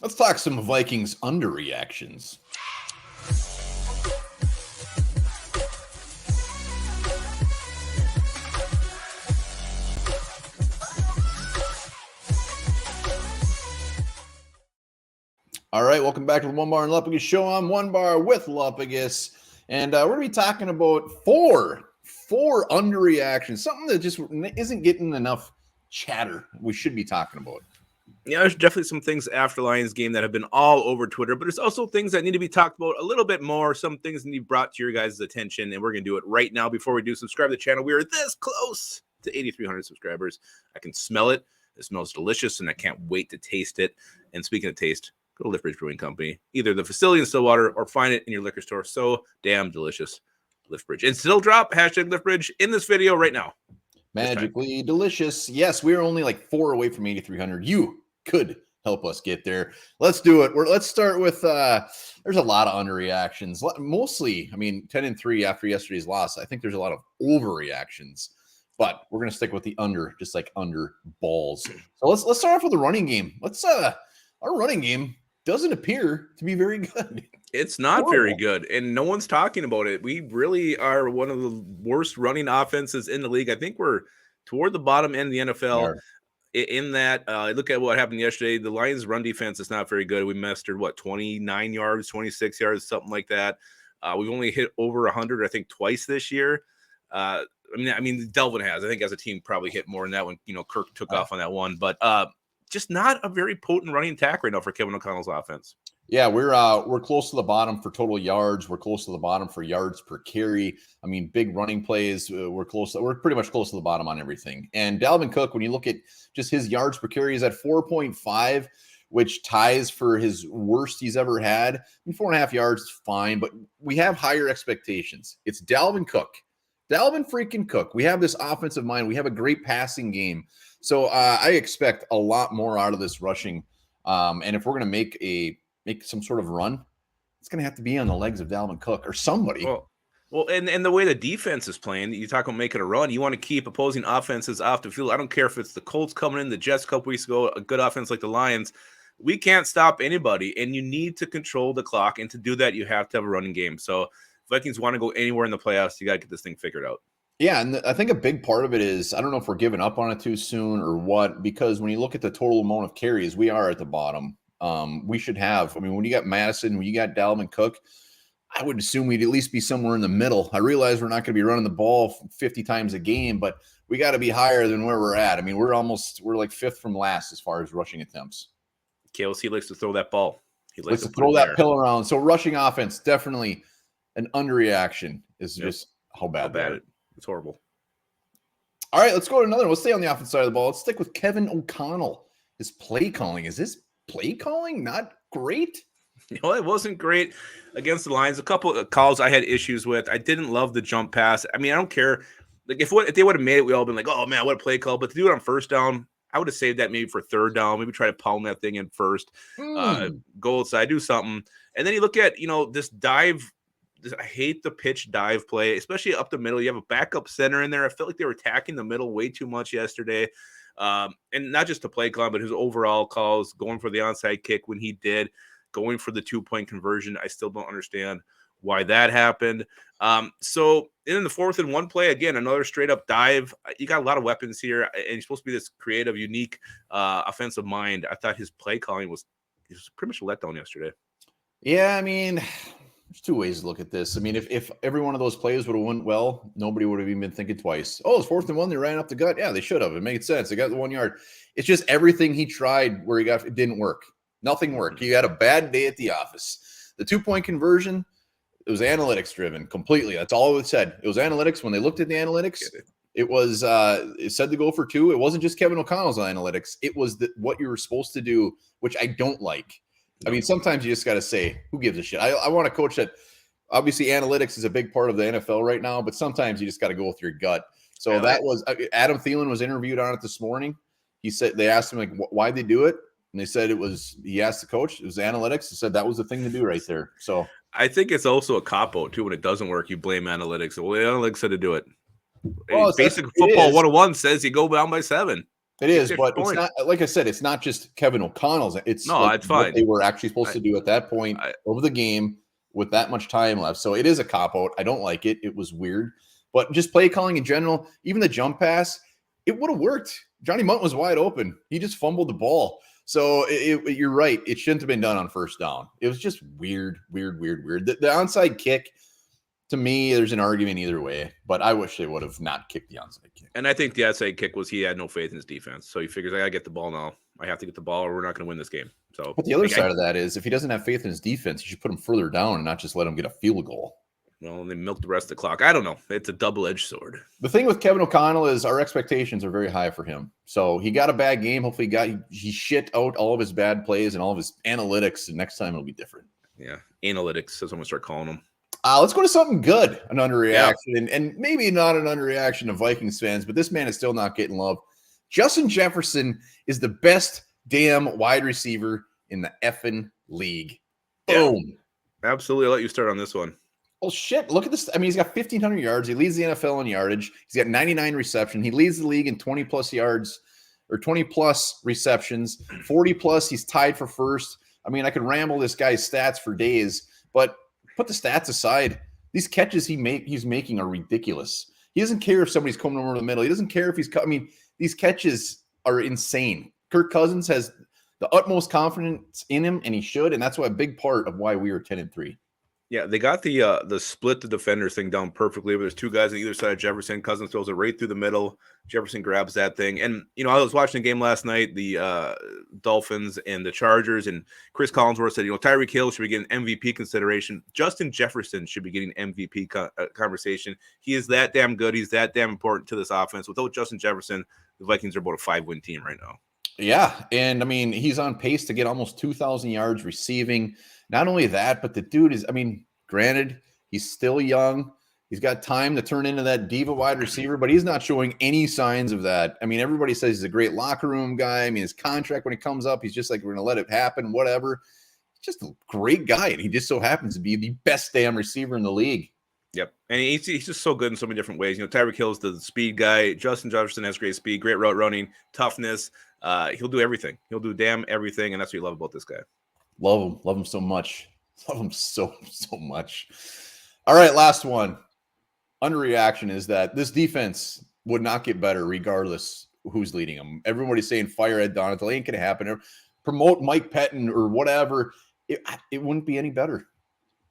Let's talk some Vikings underreactions. All right, welcome back to the Onebar and Lupagus show. I'm Onebar with Lupagus, and we're going to be talking about four underreactions, something that just isn't getting enough chatter. We should be talking about. Yeah, there's definitely some things after Lions game that have been all over Twitter, but there's also things that need to be talked about a little bit more. Some things need to be brought to your guys' attention, and we're going to do it right now. Before we do, subscribe to the channel. We are this close to 8,300 subscribers. I can smell it. It smells delicious, and I can't wait to taste it. And speaking of taste, go to Liftbridge Brewing Company, either the facility in Stillwater or find it in your liquor store. So damn delicious. Liftbridge. And still drop hashtag Liftbridge in this video right now. Magically delicious. Yes, we're only like 4 away from 8,300. You could help us get there. Let's do it. Let's start with there's a lot of underreactions. Mostly, 10-3 after yesterday's loss. I think there's a lot of overreactions, but we're gonna stick with the under, just like under balls. So let's start off with the running game. Our running game doesn't appear to be very good. It's not very good, and no one's talking about it. We really are one of the worst running offenses in the league. I think we're toward the bottom end of the NFL. In that, look at what happened yesterday. The Lions' run defense is not very good. We mastered, 29 yards, 26 yards, something like that. We've only hit over 100, I think, twice this year. Delvin has. I think as a team probably hit more than that when, Kirk took off on that one. But just not a very potent running attack right now for Kevin O'Connell's offense. Yeah, we're close to the bottom for total yards. We're close to the bottom for yards per carry. Big running plays. We're pretty much close to the bottom on everything. And Dalvin Cook, when you look at just his yards per carry, is at 4.5, which ties for his worst he's ever had. 4.5 yards is fine, but we have higher expectations. It's Dalvin Cook. Dalvin freaking Cook. We have this offensive mind. We have a great passing game. So I expect a lot more out of this rushing. And if we're going to make some sort of run, it's going to have to be on the legs of Dalvin Cook or somebody. Well, and the way the defense is playing, you talk about making a run, you want to keep opposing offenses off the field. I don't care if it's the Colts coming in, the Jets a couple weeks ago, a good offense like the Lions. We can't stop anybody, and you need to control the clock. And to do that, you have to have a running game. So if Vikings want to go anywhere in the playoffs, you got to get this thing figured out. Yeah, and I think a big part of it is, I don't know if we're giving up on it too soon or what, because when you look at the total amount of carries, we are at the bottom. We should have, when you got Madison, when you got Dalvin Cook, I would assume we'd at least be somewhere in the middle. I realize we're not going to be running the ball 50 times a game, but we got to be higher than where we're at. We're like 5th from last as far as rushing attempts. KLC likes to throw that ball. He likes to throw that pill around. So rushing offense, definitely an underreaction is just how bad it's horrible. All right, let's go to another. Let's stay on the offense side of the ball. Let's stick with Kevin O'Connell. His play calling. Is his play calling not great? It wasn't great against the Lions. A couple of calls I had issues with. I didn't love the jump pass. I don't care. Like if they would have made it, we all been like, oh man, what a play call. But to do it on first down, I would have saved that maybe for third down. Maybe try to pound that thing in first. Go outside, do something. And then you look at, this dive. I hate the pitch dive play, especially up the middle. You have a backup center in there. I felt like they were attacking the middle way too much yesterday. And not just the play call, but his overall calls, going for the onside kick when he did, going for the 2-point conversion. I still don't understand why that happened. So in the 4th and 1 play, again, another straight up dive. You got a lot of weapons here, and you're supposed to be this creative, unique offensive mind. I thought his play calling was pretty much a letdown yesterday. Yeah, there's 2 ways to look at this. If every one of those plays would have went well, nobody would have even been thinking twice. Oh, it's 4th and 1. They ran up the gut. Yeah, they should have. It made sense. They got the 1 yard. It's just everything he tried where it didn't work. Nothing worked. He had a bad day at the office. The 2-point conversion, it was analytics driven completely. That's all it said. It was analytics. When they looked at the analytics, it was it said to go for 2. It wasn't just Kevin O'Connell's analytics. It was what you were supposed to do, which I don't like. Sometimes you just got to say, who gives a shit? I want a coach that, obviously analytics is a big part of the NFL right now, but sometimes you just got to go with your gut. So that was, Adam Thielen was interviewed on it this morning. He said, they asked him why'd they do it? And they said he asked the coach, it was analytics. He said that was the thing to do right there. So I think it's also a cop-out too. When it doesn't work, you blame analytics. Well, the analytics said to do it. Well, Basic football 101 says you go down by 7. It is, It's but it's point. not like I said, it's not just Kevin O'Connell's. It's No, like it's what fine. they were actually supposed to do at that point I of the game with that much time left. So it is a cop out. I don't like it. It was weird. But just play calling in general, even the jump pass, it would have worked. Johnny Munt was wide open. He just fumbled the ball. So you're right. It shouldn't have been done on first down. It was just weird. The onside kick, to me, there's an argument either way, but I wish they would have not kicked the onside kick. And I think the onside kick was he had no faith in his defense. So he figures, I got to get the ball now. I have to get the ball or we're not going to win this game. So, But the other side of that is if he doesn't have faith in his defense, you should put him further down and not just let him get a field goal. Well, they milk the rest of the clock. I don't know. It's a double-edged sword. The thing with Kevin O'Connell is our expectations are very high for him. So he got a bad game. Hopefully he shit out all of his bad plays and all of his analytics, and next time it'll be different. Yeah, analytics. That's what I'm going to start calling them. Let's go to something good, an underreaction, and maybe not an underreaction of Vikings fans, but this man is still not getting love. Justin Jefferson is the best damn wide receiver in the effing league. Boom. Yeah, absolutely. I'll let you start on this one. Well, shit, look at this. I mean, he's got 1,500 yards. He leads the NFL in yardage. He's got 99 reception. He leads the league in 20-plus yards or 20-plus receptions. 40-plus, he's tied for first. I mean, I could ramble this guy's stats for days, but put the stats aside. These catches he's making are ridiculous. He doesn't care if somebody's coming over the middle. He doesn't care if I mean, these catches are insane. Kirk Cousins has the utmost confidence in him, and he should, and that's why a big part of why we were 10-3. Yeah, they got the split the defenders thing down perfectly. But there's two guys on either side of Jefferson. Cousins throws it right through the middle. Jefferson grabs that thing. And, I was watching the game last night, the Dolphins and the Chargers, and Chris Collinsworth said, Tyreek Hill should be getting MVP consideration. Justin Jefferson should be getting MVP conversation. He is that damn good. He's that damn important to this offense. Without Justin Jefferson, the Vikings are about a 5-win team right now. Yeah, and I mean, he's on pace to get almost 2,000 yards receiving. Not only that, but the dude is, I mean, granted, he's still young. He's got time to turn into that diva wide receiver, but he's not showing any signs of that. I mean, everybody says he's a great locker room guy. I mean, his contract, when it comes up, he's just like, we're going to let it happen, whatever. He's just a great guy, and he just so happens to be the best damn receiver in the league. Yep. And he's just so good in so many different ways. Tyreek Hill's the speed guy. Justin Jefferson has great speed, great route running, toughness. He'll do everything. He'll do damn everything, and that's what you love about this guy. Love him so much. Love him so much. All right, last one. Underreaction is that this defense would not get better regardless who's leading them. Everybody's saying fire Ed Donatel. Ain't going to happen. Or promote Mike Pettin or whatever. It wouldn't be any better.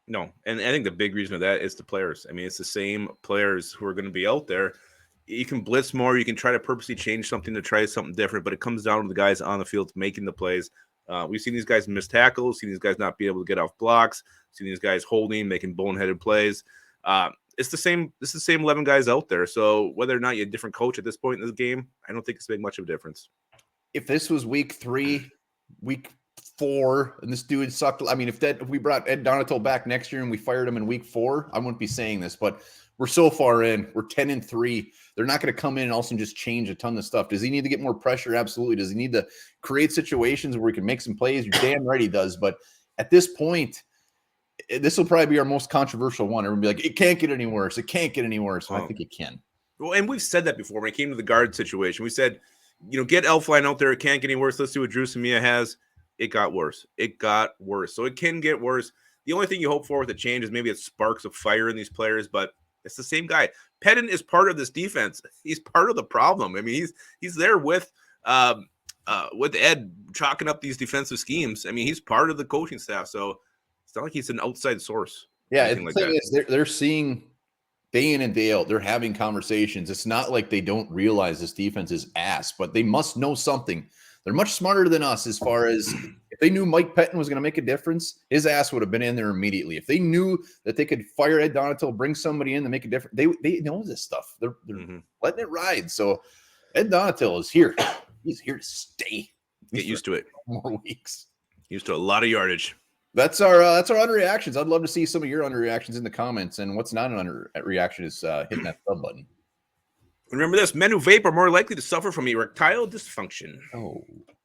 No, and I think the big reason of that is the players. I mean, it's the same players who are going to be out there. You can blitz more. You can try to purposely change something to try something different, but it comes down to the guys on the field making the plays. We've seen these guys miss tackles, seen these guys not be able to get off blocks, seen these guys holding, making boneheaded plays. It's the same 11 guys out there. So whether or not you're a different coach at this point in the game, I don't think it's make much of a difference. If this was week 3, week 4, and this dude sucked, I mean, if we brought Ed Donatel back next year and we fired him in week 4, I wouldn't be saying this, but we're so far in. We're 10-3. They're not going to come in and also just change a ton of stuff. Does he need to get more pressure? Absolutely. Does he need to create situations where he can make some plays? You're damn right he does. But at this point, this will probably be our most controversial one. Everyone will be like, it can't get any worse. It can't get any worse. I think it can. Well, and we've said that before when it came to the guard situation. We said, get Elfline out there. It can't get any worse. Let's see what Drew Samia has. It got worse. So it can get worse. The only thing you hope for with a change is maybe it sparks of fire in these players, but it's the same guy. Pettin is part of this defense. He's part of the problem. I mean, he's there with Ed chalking up these defensive schemes. I mean, he's part of the coaching staff, so it's not like he's an outside source. Yeah, the thing is, they're seeing day in and day out. They're having conversations. It's not like they don't realize this defense is ass, but they must know something. They're much smarter than us as far as if they knew Mike Pettin was going to make a difference, his ass would have been in there immediately. If they knew that they could fire Ed Donatel, bring somebody in to make a difference, they know this stuff. They're letting it ride. So Ed Donatel is here. He's here to stay. Get used to it. More weeks. Used to a lot of yardage. That's our underreactions. I'd love to see some of your underreactions in the comments. And what's not an underreaction is hitting that sub button. Remember this: men who vape are more likely to suffer from erectile dysfunction. Oh.